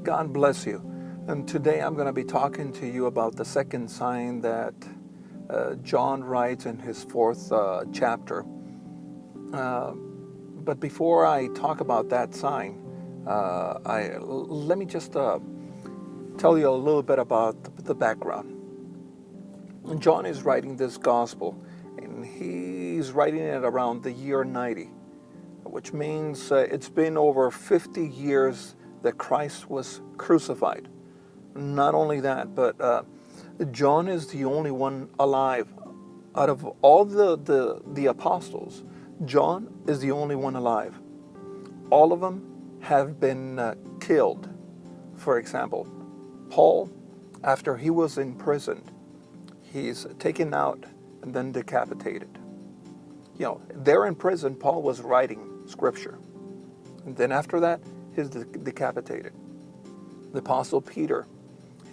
God bless you. And today I'm going to be talking to you about the second sign that John writes in his fourth chapter. But before I talk about that sign, let me just tell you a little bit about the background. John is writing this gospel, and he's writing it around the year 90, which means it's been over 50 years that Christ was crucified. Not only that, but John is the only one alive. Out of all the apostles, John is the only one alive. All of them have been killed. For example, Paul, after he was imprisoned, he's taken out and then decapitated. There in prison, Paul was writing scripture. And then after that, he's decapitated. The apostle Peter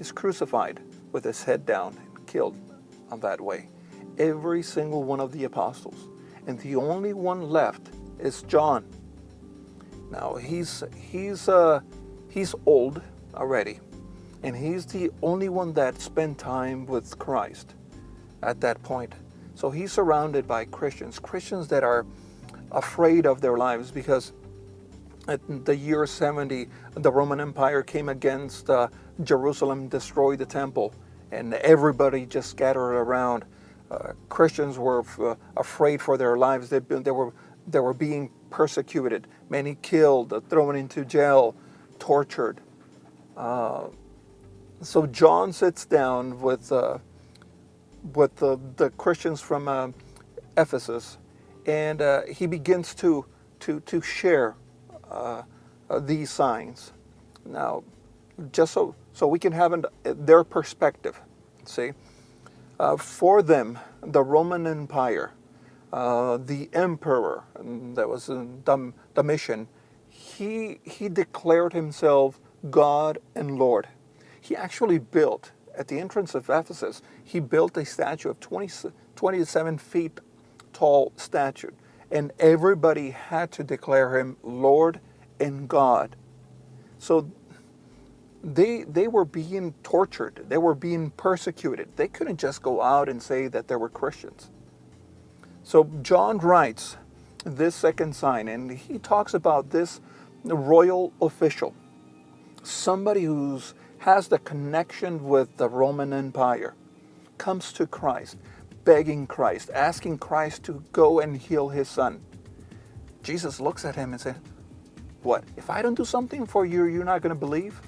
is crucified with his head down and killed on that way. Every single one of the apostles. And the only one left is John. Now, he's old already. And he's the only one that spent time with Christ at that point. So he's surrounded by Christians that are afraid of their lives, because at the year 70, the Roman Empire came against Jerusalem, destroyed the temple, and everybody just scattered around. Christians were afraid for their lives. They were being persecuted, many killed, thrown into jail, tortured. So John sits down with the Christians from Ephesus, and he begins to share these signs. Now, just so we can have their perspective. See, for them, the Roman Empire, the emperor that was Domitian, he declared himself God and Lord. He actually built, at the entrance of Ephesus, he built a statue of 27 feet tall statue. And everybody had to declare him Lord and God. So they were being tortured. They were being persecuted. They couldn't just go out and say that they were Christians. So John writes this second sign, and he talks about this royal official, somebody who has the connection with the Roman Empire, comes to Christ, begging Christ, asking Christ to go and heal his son. Jesus looks at him and says, "What? If I don't do something for you, you're not going to believe?"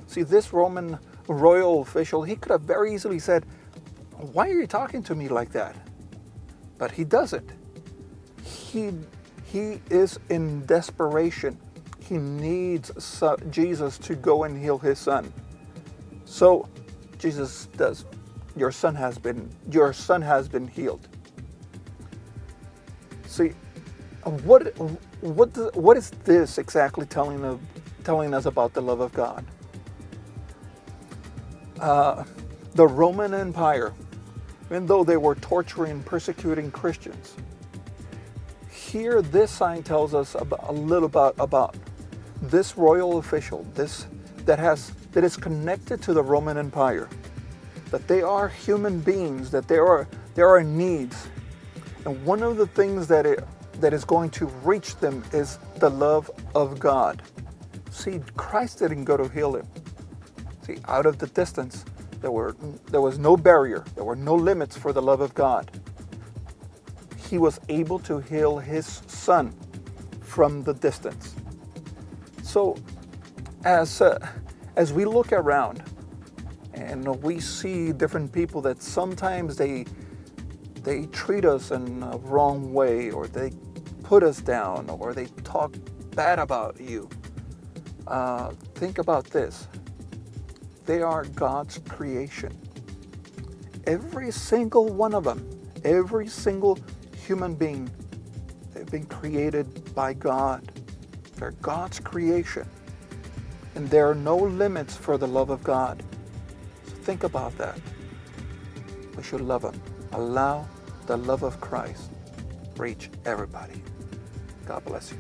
See, this Roman royal official, he could have very easily said, "Why are you talking to me like that?" But he doesn't. He is in desperation. He needs Jesus to go and heal his son. So Jesus does. Your son has been healed. See, what is this exactly telling us about the love of God? The Roman Empire, even though they were torturing, persecuting Christians, here this sign tells us a little about this royal official, that is connected to the Roman Empire, that they are human beings, that there are needs, and one of the things that is going to reach them is the love of God. See, Christ didn't go to heal him. See, out of the distance, there was no barrier, there were no limits for the love of God. He was able to heal his son from the distance. So, as we look around, and we see different people that sometimes they treat us in a wrong way, or they put us down, or they talk bad about you. Think about this. They are God's creation. Every single one of them, every single human being, they've been created by God. They're God's creation. And there are no limits for the love of God. So think about that. We should love Him. Allow the love of Christ reach everybody. God bless you.